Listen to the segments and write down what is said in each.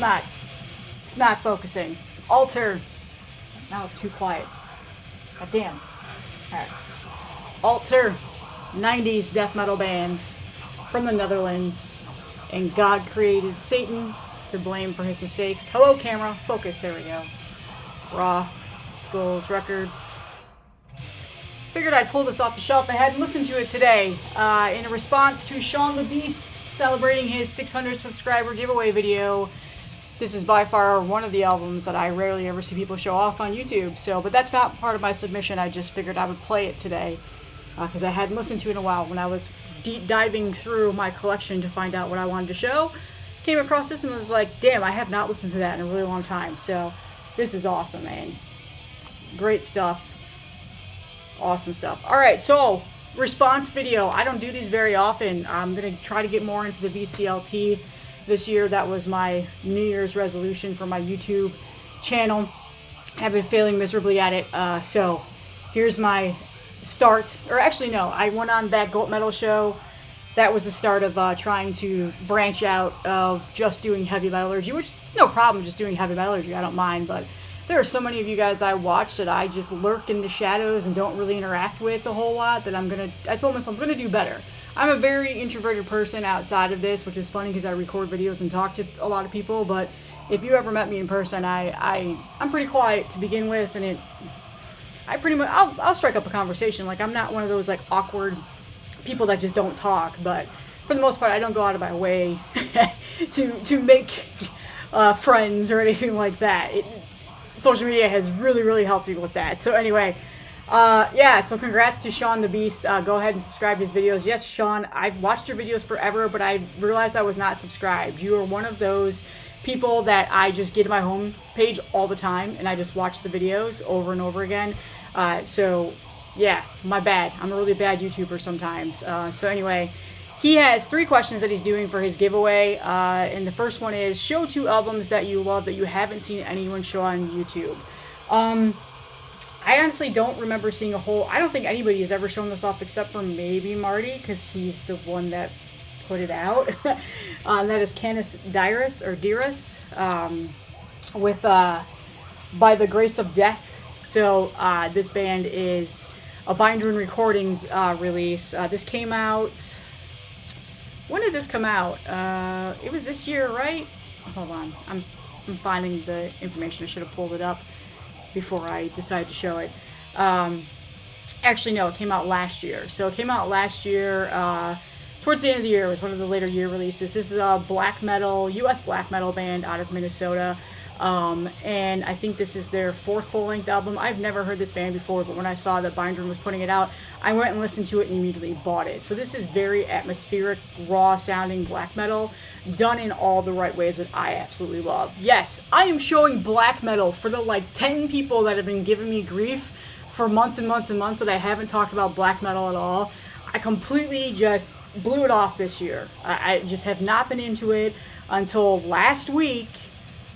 not focusing. Alter. Now it's too quiet. God damn. Alright. Alter. 90s death metal band from the Netherlands. And God created Satan to blame for his mistakes. Hello, camera. Focus. There we go. Raw. Skulls Records. Figured I'd pull this off the shelf. I hadn't listened to it today. In response to Sean the Beast celebrating his 600 subscriber giveaway video. This is by far one of the albums that I rarely ever see people show off on YouTube. But that's not part of my submission. I just figured I would play it today. Because I hadn't listened to it in a while. When I was deep diving through my collection to find out what I wanted to show, came across this and was like, damn, I have not listened to that in a really long time. So this is awesome, man. Great stuff. Awesome stuff. Alright, so response video. I don't do these very often. I'm going to try to get more into the VCLT this year. That was my New Year's resolution for my YouTube channel. I've been failing miserably at it. So here's my start. Or actually, no. I went on that Goat Metal show. That was the start of trying to branch out of just doing heavy metallurgy, which is no problem just doing heavy metallurgy. I don't mind, but there are so many of you guys I watch that I just lurk in the shadows and don't really interact with a whole lot that I told myself I'm gonna do better. I'm a very introverted person outside of this, which is funny because I record videos and talk to a lot of people, but if you ever met me in person, I'm pretty quiet to begin with, and I'll strike up a conversation. Like, I'm not one of those like awkward people that just don't talk, but for the most part I don't go out of my way to make friends or anything like that. Social media has really helped me with that. So anyway, yeah, so congrats to Sean the Beast. Go ahead and subscribe to his videos. Yes, Sean, I've watched your videos forever, but I realized I was not subscribed. You are one of those people that I just get to my home page all the time, and I just watch the videos over and over again. So yeah, my bad. I'm a really bad YouTuber sometimes. So anyway, he has 3 questions that he's doing for his giveaway, and the first one is, show 2 albums that you love that you haven't seen anyone show on YouTube. I honestly don't remember seeing I don't think anybody has ever shown this off except for maybe Marty, because he's the one that put it out. That is Canis Dirus, or Dyrus, with By the Grace of Death. So this band is a Binder and Recordings release. This came out... When did this come out? It was this year, right? Hold on. I'm finding the information. I should have pulled it up before I decided to show it. Actually, no, it came out last year. So it came out last year, towards the end of the year. It was one of the later year releases. This is a black metal, US black metal band out of Minnesota. And I think this is their 4th full-length album. I've never heard this band before, but when I saw that Binder was putting it out, I went and listened to it and immediately bought it. So this is very atmospheric, raw-sounding black metal, done in all the right ways that I absolutely love. Yes, I am showing black metal for the, 10 people that have been giving me grief for months and months and months that I haven't talked about black metal at all. I completely just blew it off this year. I just have not been into it until last week.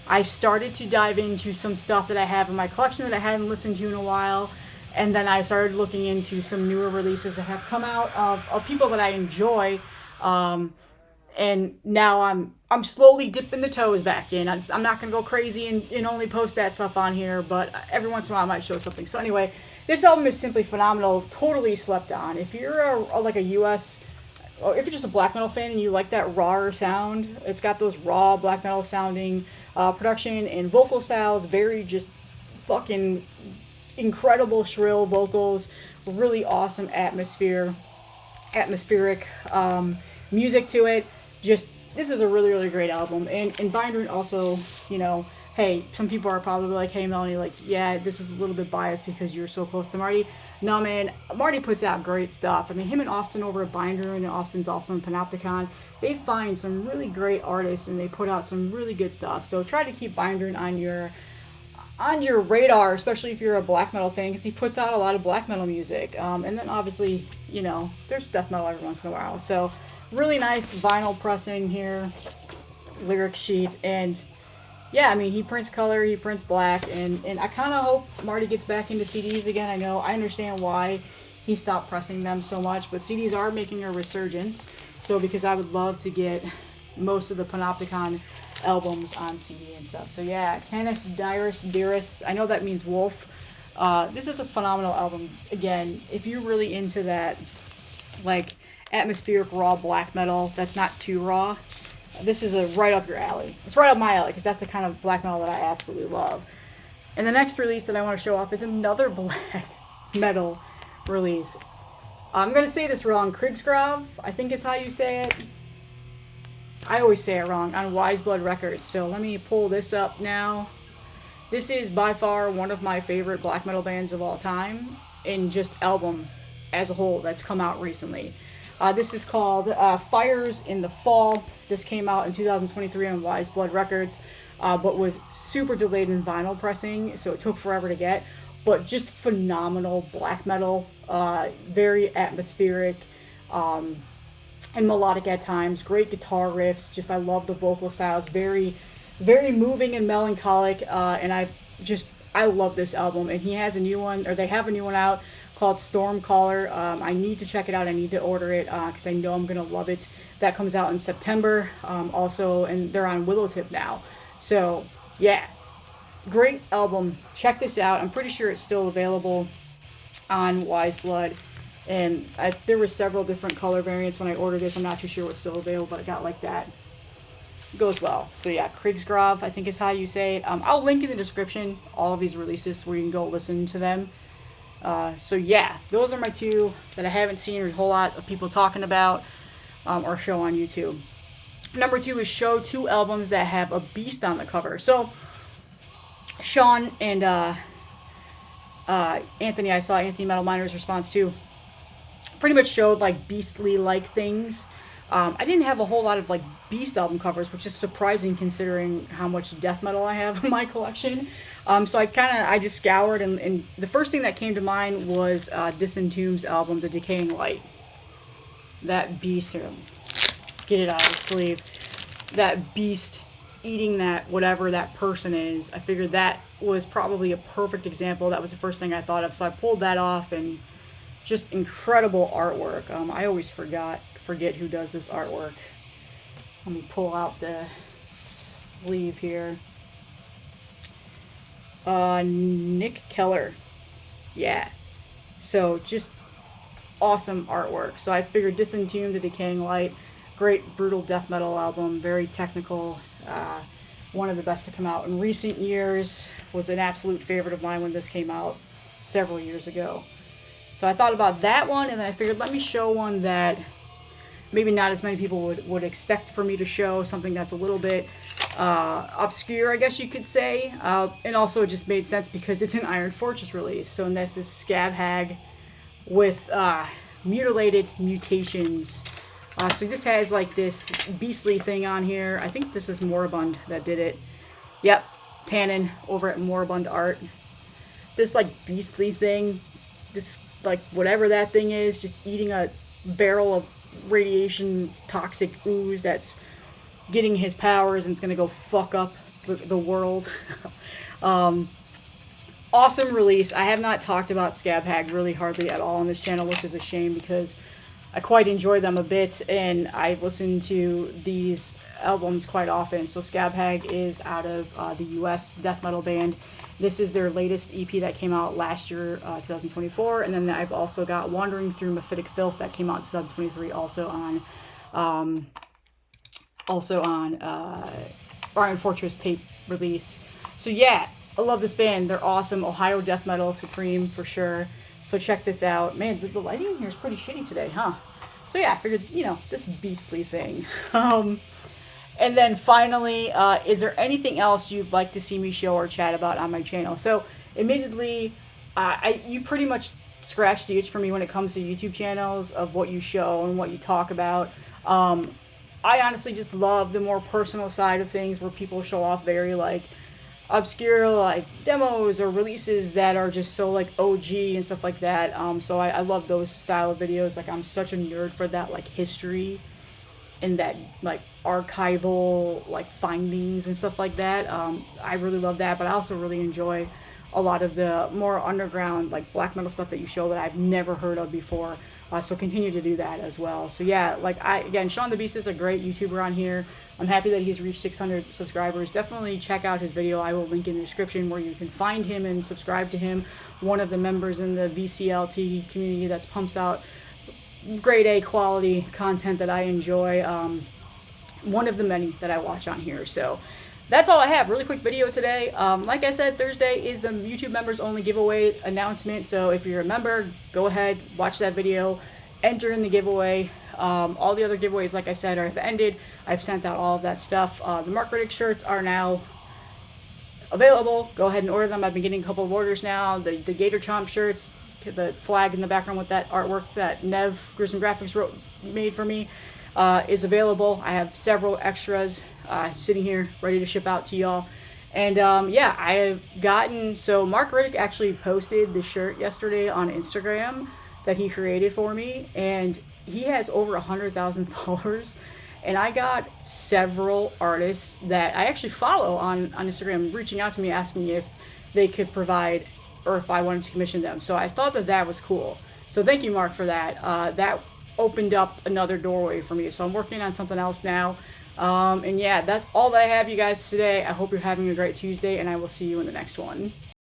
I started to dive into some stuff that I have in my collection that I hadn't listened to in a while, and then I started looking into some newer releases that have come out of people that I enjoy, and now I'm slowly dipping the toes back in. I'm not going to go crazy and only post that stuff on here, but every once in a while I might show something. So anyway, this album is simply phenomenal, totally slept on. If you're a US... Or if you're just a black metal fan and you like that rawer sound, it's got those raw black metal sounding production and vocal styles, very just fucking incredible shrill vocals, really awesome atmospheric music to it. Just, this is a really great album. And Binder also, hey, some people are probably like, hey Melanie, yeah, this is a little bit biased because you're so close to Marty. No, man, Marty puts out great stuff. I mean, him and Austin over at Binder, and Austin's also in Panopticon, they find some really great artists and they put out some really good stuff. So try to keep Binder on your radar, especially if you're a black metal fan, because he puts out a lot of black metal music. And then obviously, there's death metal every once in a while. So really nice vinyl pressing here, lyric sheets, and yeah, I mean, he prints color, he prints black, and I kind of hope Marty gets back into CDs again. I understand why he stopped pressing them so much, but CDs are making a resurgence. So because I would love to get most of the Panopticon albums on CD and stuff. So yeah, Canis Dyrus. I know that means wolf. This is a phenomenal album. Again, if you're really into that, like, atmospheric raw black metal that's not too raw, this is right up your alley. It's right up my alley because that's the kind of black metal that I absolutely love. And the next release that I want to show off is another black metal release. I'm going to say this wrong. Krigsgrav, I think is how you say it. I always say it wrong, on Wise Blood Records. So let me pull this up now. This is by far one of my favorite black metal bands of all time, in just album as a whole that's come out recently. This is called Fires in the Fall. This came out in 2023 on Wise Blood Records, but was super delayed in vinyl pressing, so it took forever to get. But just phenomenal black metal, very atmospheric, and melodic at times. Great guitar riffs. Just, I love the vocal styles. Very, very moving and melancholic. And I love this album. And he has a new one, or they have a new one out called Stormcaller. I need to check it out. I need to order it because I know I'm gonna love it. That comes out in September. Also, and they're on Willowtip now. So yeah, great album. Check this out. I'm pretty sure it's still available on Wise Blood. And there were several different color variants when I ordered this. I'm not too sure what's still available, but I got like that. Goes well. So yeah, Krigsgrav, I think is how you say it. I'll link in the description all of these releases where you can go listen to them. So yeah, those are my two that I haven't seen a whole lot of people talking about or show on YouTube. Number two is show two albums that have a beast on the cover. So Sean and Anthony, I saw Anthony Metal Miner's response too, pretty much showed like beastly like things. I didn't have a whole lot of like beast album covers, which is surprising considering how much death metal I have in my collection. So I just scoured, and the first thing that came to mind was Disentombed's album, The Decaying Light. That beast here, get it out of the sleeve. That beast eating that whatever that person is. I figured that was probably a perfect example. That was the first thing I thought of, so I pulled that off, and just incredible artwork. I always forget who does this artwork. Let me pull out the sleeve here. Nick Keller. Yeah. So just awesome artwork. So I figured Disentombed, The Decaying Light, great brutal death metal album, very technical, one of the best to come out in recent years. Was an absolute favorite of mine when this came out several years ago. So I thought about that one, and then I figured let me show one that maybe not as many people would expect for me to show, something that's a little bit obscure, I guess you could say. And also it just made sense because it's an Iron Fortress release. So this is Scab Hag with Mutilated Mutations. So this has like this beastly thing on here. I think this is Moribund that did it. Yep, Tannen over at Moribund Art. This like beastly thing, this like whatever that thing is, just eating a barrel of radiation toxic ooze that's getting his powers and it's gonna go fuck up the world. Awesome release. I have not talked about Scab Hag really hardly at all on this channel, which is a shame because I quite enjoy them a bit and I listen to these albums quite often. So Scab Hag is out of the US death metal band. This is their latest EP that came out last year, 2024, and then I've also got Wandering Through Mephitic Filth that came out in 2023, also on Iron Fortress tape release. So yeah, I love this band. They're awesome. Ohio death metal supreme for sure. So check this out. Man, the lighting in here is pretty shitty today, huh? So yeah, I figured, this beastly thing. And then finally, is there anything else you'd like to see me show or chat about on my channel? So admittedly, you pretty much scratched the itch for me when it comes to YouTube channels of what you show and what you talk about. I honestly just love the more personal side of things where people show off very like obscure like demos or releases that are just so like OG and stuff like that. So I love those style of videos. Like I'm such a nerd for that like history and that like archival like findings and stuff like that. I really love that, but I also really enjoy a lot of the more underground like black metal stuff that you show that I've never heard of before. So continue to do that as well. So yeah, like again, Sean the Beast is a great YouTuber on here. I'm happy that he's reached 600 subscribers. Definitely check out his video. I will link in the description where you can find him and subscribe to him. One of the members in the VCLT community that pumps out grade A quality content that I enjoy. One of the many that I watch on here. So that's all I have. Really quick video today. Like I said, Thursday is the YouTube members only giveaway announcement. So if you're a member, go ahead, watch that video, enter in the giveaway. All the other giveaways, like I said, have ended. I've sent out all of that stuff. The Mark Riddick shirts are now available. Go ahead and order them. I've been getting a couple of orders now. The Gator Chomp shirts, the flag in the background with that artwork that Nev Grissom Graphics made for me, is available. I have several extras sitting here ready to ship out to y'all. And yeah, I have gotten, so Mark Riddick actually posted the shirt yesterday on Instagram that he created for me, and he has over 100,000 followers. And I got several artists that I actually follow on Instagram reaching out to me asking if they could provide or if I wanted to commission them. So I thought that that was cool. So thank you, Mark, for that. That opened up another doorway for me. So I'm working on something else now. And yeah, that's all that I have, you guys, today. I hope you're having a great Tuesday, and I will see you in the next one.